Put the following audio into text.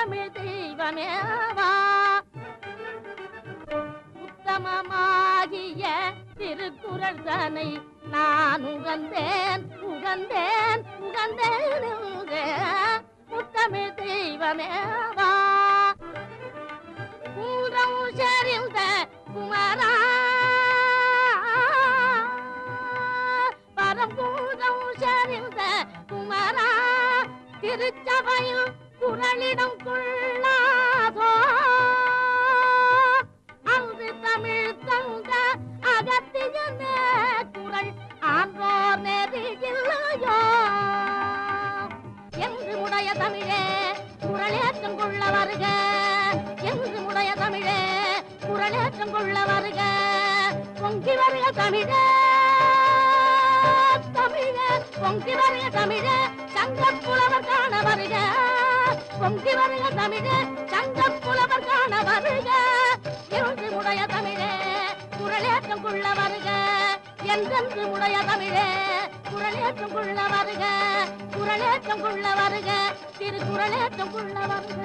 முத்தமிழ் தெய்வமேவா உத்தமமாகிய திருக்குறள் தனை நான் உகந்தேன் உகந்தேன் உகந்தேன் முத்தமிழ் தெய்வமேவா கூறம் சரிந்த குமரா பரம்பூரம் சரிந்த குமரா திருச்சபையில் குரலிடம் கொள்ளாதோ அன்று தமிழ் தந்த அகத்தியன குரல் ஆன்றோர் நெறியில்லையோ என்று உடைய தமிழே குரலேற்றம் கொள்ள வருக என்று உடைய தமிழே குரலேற்றம் கொள்ள வருக பொங்கி வருக தமிழே தமிழே பொங்கி வருக தமிழே சங்கப் புலவர் காண வருக பொங்கி வருக தமிழே சங்கப் புலவர் காண வருக என்று உடைய தமிழே குரலேற்றம் கொள்ள வருக என்றென்று உடைய தமிழே குரலேற்றம் கொள்ள வருக குரலேற்றம் கொள்ள வருக திருக்குறளேற்றம் கொள்ள வருக